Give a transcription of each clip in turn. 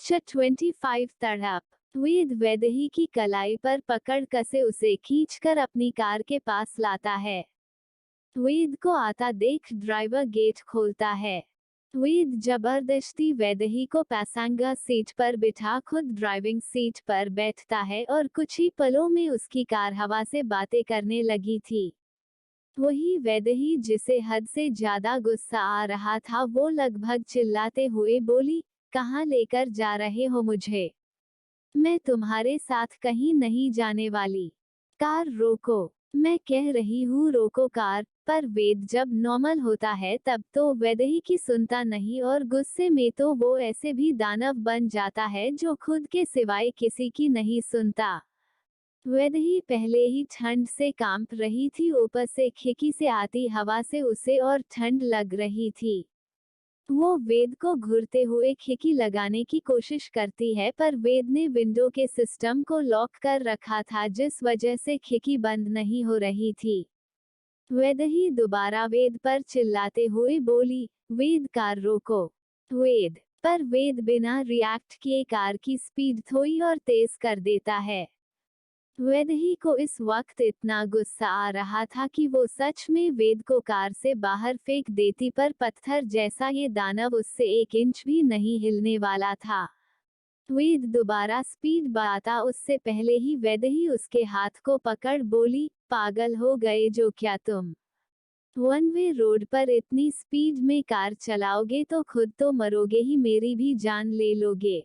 25 तड़प। वेद वैदेही की कलाई पर पकड़ कसे उसे खींचकर अपनी कार के पास लाता है। वेद को आता देख ड्राइवर गेट खोलता है। वेद जबरदस्ती वैदेही को पैसेंजर सीट पर बिठा खुद ड्राइविंग सीट पर बैठता है और कुछ ही पलों में उसकी कार हवा से बातें करने लगी थी। वही वैदेही जिसे हद से ज्यादा गुस्सा आ रहा था वो लगभग चिल्लाते हुए बोली, कहाँ लेकर जा रहे हो मुझे? मैं तुम्हारे साथ कहीं नहीं जाने वाली। कार रोको। मैं कह रही हूँ रोको कार। पर वेद जब नॉर्मल होता है तब तो वैदेही की सुनता नहीं और गुस्से में तो वो ऐसे भी दानव बन जाता है जो खुद के सिवाय किसी की नहीं सुनता। वैदेही पहले ही ठंड से कांप रही थी, ऊपर से खिड़की से आती हवा से उसे और ठंड लग रही थी। वो वेद को घूरते हुए खिड़की लगाने की कोशिश करती है पर वेद ने विंडो के सिस्टम को लॉक कर रखा था जिस वजह से खिड़की बंद नहीं हो रही थी। वैदेही दोबारा वेद पर चिल्लाते हुए बोली, वेद कार रोको। वेद पर वेद बिना रिएक्ट किए कार की स्पीड थोड़ी और तेज कर देता है। वैदेही को इस वक्त इतना गुस्सा आ रहा था कि वो सच में वेद को कार से बाहर फेंक देती, पर पत्थर जैसा ये दानव उससे 1 इंच भी नहीं हिलने वाला था। वेद दोबारा स्पीड बढ़ाता उससे पहले ही वैदेही उसके हाथ को पकड़ बोली, पागल हो गए जो क्या तुम? वन वे रोड पर इतनी स्पीड में कार चलाओगे तो खुद तो मरोगे ही, मेरी भी जान ले लोगे।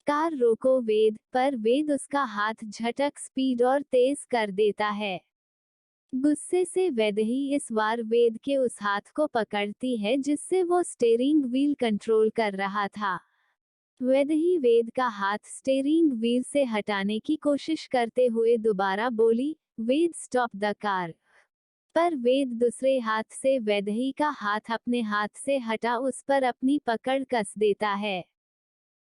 कार रोको वेद। पर वेद उसका हाथ झटक स्पीड और तेज कर देता है। गुस्से से वैदेही इस बार वेद के उस हाथ को पकड़ती है जिससे वो स्टीयरिंग व्हील कंट्रोल कर रहा था। वैदेही वेद का हाथ स्टीयरिंग व्हील से हटाने की कोशिश करते हुए दोबारा बोली, वेद स्टॉप द कार। पर वेद दूसरे हाथ से वैदेही का हाथ अपने हाथ से हटा उस पर अपनी पकड़ कस देता है।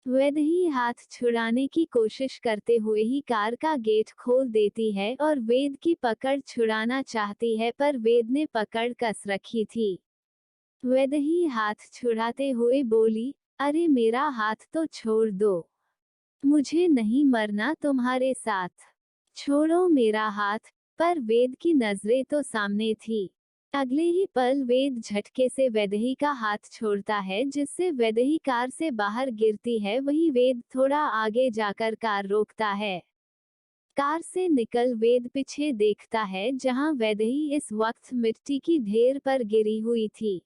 वैदेही हाथ छुड़ाने की कोशिश करते हुए ही कार का गेट खोल देती है और वेद की पकड़ छुड़ाना चाहती है पर वेद ने पकड़ कस रखी थी। वैदेही हाथ छुड़ाते हुए बोली, अरे मेरा हाथ तो छोड़ दो। मुझे नहीं मरना तुम्हारे साथ। छोड़ो मेरा हाथ। पर वेद की नजरें तो सामने थी। अगले ही पल वेद झटके से वैदेही का हाथ छोड़ता है जिससे वैदेही कार से बाहर गिरती है। वही वेद थोड़ा आगे जाकर कार रोकता है। कार से निकल वेद पीछे देखता है जहां वैदेही इस वक्त मिट्टी की ढेर पर गिरी हुई थी।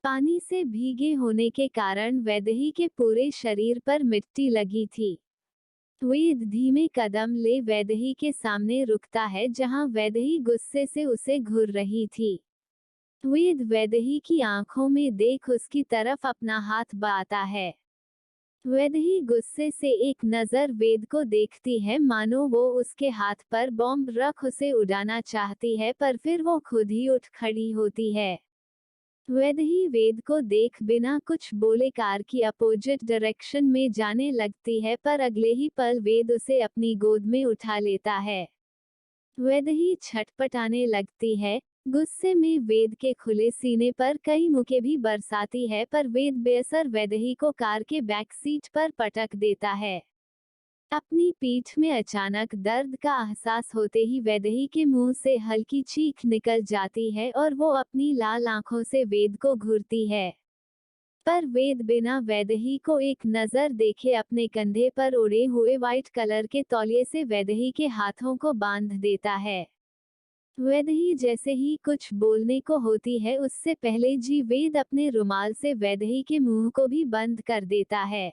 पानी से भीगे होने के कारण वैदेही के पूरे शरीर पर मिट्टी लगी थी। वेद धीमे कदम ले वैदेही के सामने रुकता है जहां वैदेही गुस्से से उसे घूर रही थी। वेद वैदेही की आंखों में देख उसकी तरफ अपना हाथ बढ़ाता है। वैदेही गुस्से से एक नजर वेद को देखती है मानो वो उसके हाथ पर बॉम्ब रख उसे उड़ाना चाहती है, पर फिर वो खुद ही उठ खड़ी होती है। वैदेही वेद को देख बिना कुछ बोले कार की अपोजिट डायरेक्शन में जाने लगती है, पर अगले ही पल वेद उसे अपनी गोद में उठा लेता है। वैदेही छटपटाने लगती है। गुस्से में वेद के खुले सीने पर कई मुक्के भी बरसाती है, पर वेद बेअसर वैदेही को कार के बैक सीट पर पटक देता है। अपनी पीठ में अचानक दर्द का एहसास होते ही वैदेही के मुंह से हल्की चीख निकल जाती है और वो अपनी लाल आंखों से वेद को घूरती है। पर वेद बिना वैदेही को एक नजर देखे अपने कंधे पर उड़े हुए व्हाइट कलर के तौलिए से वैदेही के हाथों को बांध देता है। वैदेही जैसे ही कुछ बोलने को होती है उससे पहले जी वेद अपने रुमाल से वैदेही के मुंह को भी बंद कर देता है।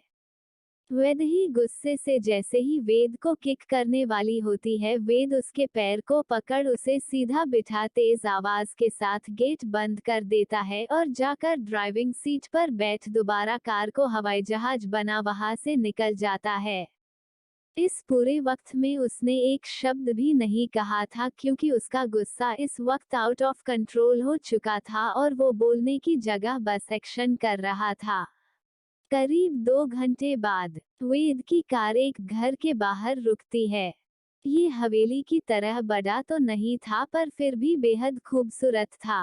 वैदेही गुस्से से जैसे ही वेद को किक करने वाली होती है वेद उसके पैर को पकड़ उसे सीधा बिठा तेज आवाज के साथ गेट बंद कर देता है और जाकर ड्राइविंग सीट पर बैठ दोबारा कार को हवाई जहाज बना वहां से निकल जाता है। इस पूरे वक्त में उसने एक शब्द भी नहीं कहा था क्योंकि उसका गुस्सा इस वक्त आउट ऑफ कंट्रोल हो चुका था और वो बोलने की जगह बस एक्शन कर रहा था। करीब 2 घंटे बाद वेद की कार एक घर के बाहर रुकती है। ये हवेली की तरह बड़ा तो नहीं था पर फिर भी बेहद खूबसूरत था।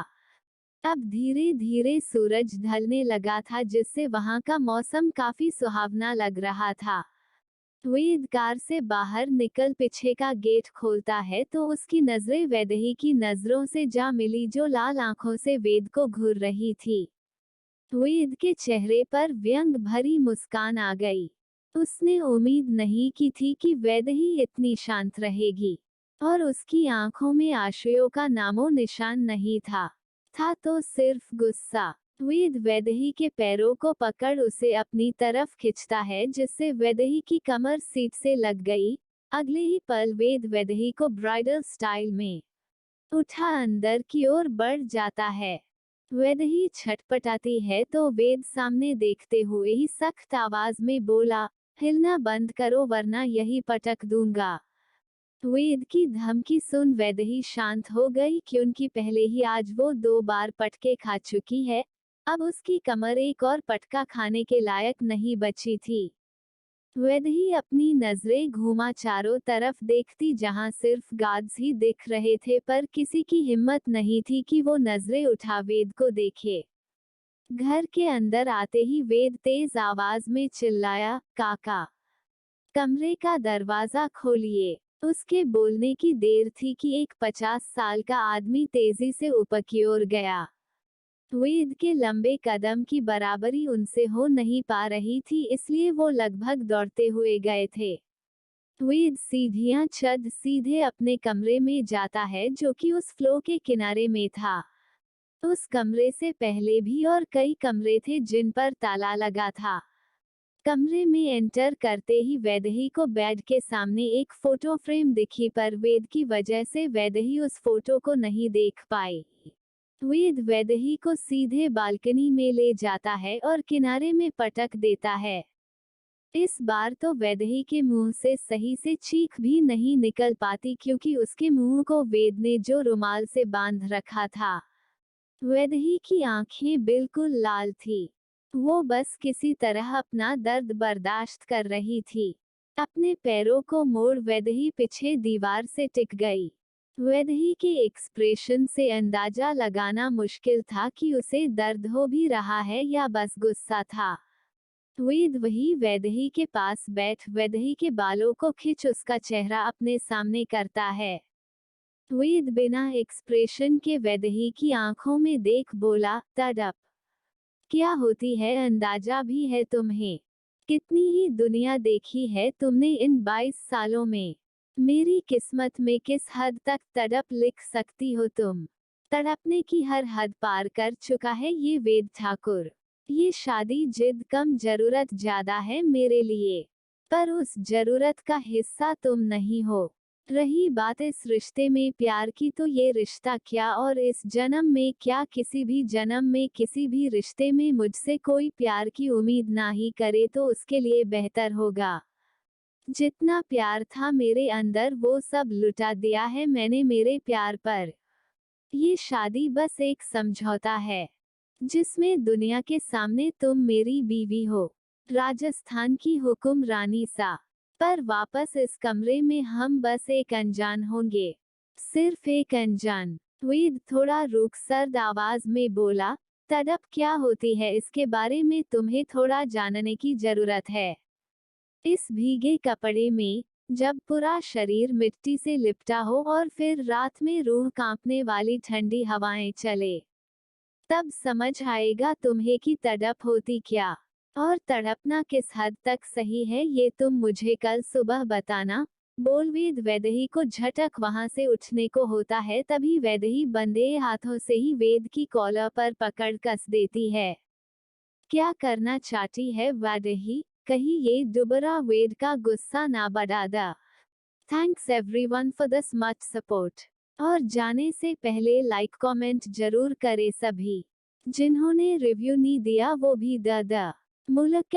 अब धीरे धीरे सूरज ढलने लगा था, जिससे वहां का मौसम काफी सुहावना लग रहा था। वेद कार से बाहर निकल पीछे का गेट खोलता है तो उसकी नजरें वैदेही की नजरों से जा मिली, जो लाल आंखों से वेद को घूर रही थी। वेद के चेहरे पर व्यंग भरी मुस्कान आ गई। उसने उम्मीद नहीं की थी कि वैदेही इतनी शांत रहेगी, और उसकी आंखों में आशयों का नामो निशान नहीं था तो सिर्फ गुस्सा। वेद वैदेही के पैरों को पकड़ उसे अपनी तरफ खींचता है, जिससे वैदेही की कमर सीट से लग गई। अगले ही पल वेद वैदेही को ब्राइडल स्टाइल में उठा अंदर की ओर बढ़ जाता है। वैदेही छटपटाती है तो वेद सामने देखते हुए ही सख्त आवाज में बोला, हिलना बंद करो वरना यही पटक दूंगा। वेद की धमकी सुन वैदेही शांत हो गई, क्योंकि पहले ही आज वो 2 बार पटके खा चुकी है। अब उसकी कमर एक और पटका खाने के लायक नहीं बची थी। वैदेही अपनी नजरें घुमा चारों तरफ देखती, जहां सिर्फ गार्ड्स ही दिख रहे थे, पर किसी की हिम्मत नहीं थी कि वो नजरें उठा वेद को देखे। घर के अंदर आते ही वेद तेज आवाज में चिल्लाया, काका, कमरे का दरवाजा खोलिए। उसके बोलने की देर थी कि एक 50 साल का आदमी तेजी से ऊपर की ओर गया। वेद के लंबे कदम की बराबरी उनसे हो नहीं पा रही थी, इसलिए वो लगभग दौड़ते हुए गए थे। वेद सीढ़ियां चढ़ सीधे अपने कमरे में जाता है, जो कि उस फ्लो के किनारे में था। उस कमरे से पहले भी और कई कमरे थे जिन पर ताला लगा था। कमरे में एंटर करते ही वैदेही को बेड के सामने एक फोटो फ्रेम दिखी, पर वेद की वजह से वैदेही उस फोटो को नहीं देख पाई। वेद वैदेही को सीधे बालकनी में ले जाता है और किनारे में पटक देता है। इस बार तो वैदेही के मुंह से सही से चीख भी नहीं निकल पाती, क्योंकि उसके मुंह को वेद ने जो रुमाल से बांध रखा था। वैदेही की आंखें बिल्कुल लाल थी। वो बस किसी तरह अपना दर्द बर्दाश्त कर रही थी। अपने पैरों को मोड़ वैदेही पीछे दीवार से टिक गई। वैदेही के एक्सप्रेशन से अंदाजा लगाना मुश्किल था कि उसे दर्द हो भी रहा है या बस गुस्सा था। वेद वही वैदेही के पास बैठ वैदेही के बालों को खींच उसका चेहरा अपने सामने करता है। वेद बिना एक्सप्रेशन के वैदेही की आंखों में देख बोला, तड़प क्या होती है अंदाजा भी है तुम्हें? कितनी ही दुनिया देखी है तुमने इन 22 सालों में? मेरी किस्मत में किस हद तक तड़प लिख सकती हो तुम? तड़पने की हर हद पार कर चुका है ये वेद ठाकुर। ये शादी जिद कम, जरूरत ज्यादा है मेरे लिए, पर उस जरूरत का हिस्सा तुम नहीं हो। रही बात इस रिश्ते में प्यार की, तो ये रिश्ता क्या और इस जन्म में क्या, किसी भी जन्म में किसी भी रिश्ते में मुझसे कोई प्यार की उम्मीद ना ही करे तो उसके लिए बेहतर होगा। जितना प्यार था मेरे अंदर वो सब लुटा दिया है मैंने मेरे प्यार पर। ये शादी बस एक समझौता है, जिसमें दुनिया के सामने तुम मेरी बीवी हो, राजस्थान की हुक्मरानी सा, पर वापस इस कमरे में हम बस एक अनजान होंगे, सिर्फ एक अनजान। वेद थोड़ा रुक सर्द आवाज में बोला, तड़प क्या होती है इसके बारे में तुम्हें थोड़ा जानने की जरूरत है। इस भीगे कपड़े में, जब पूरा शरीर मिट्टी से लिपटा हो और फिर रात में रूह कांपने वाली ठंडी हवाएं चले, तब समझ आएगा तुम्हें कि तड़प होती क्या, और तड़पना किस हद तक सही है ये तुम मुझे कल सुबह बताना। बोल वेद वैदेही को झटक वहां से उठने को होता है, तभी वैदेही बंदे हाथों से ही वेद की कॉलर पर पकड़ कस देती है। क्या करना चाहती है वैदेही? कहीं ये दुबरा वेद का गुस्सा ना बढ़ा दा। Thanks everyone for this much support. और जाने से पहले लाइक कमेंट जरूर करें सभी। जिन्होंने रिव्यू नहीं दिया वो भी द मुल्क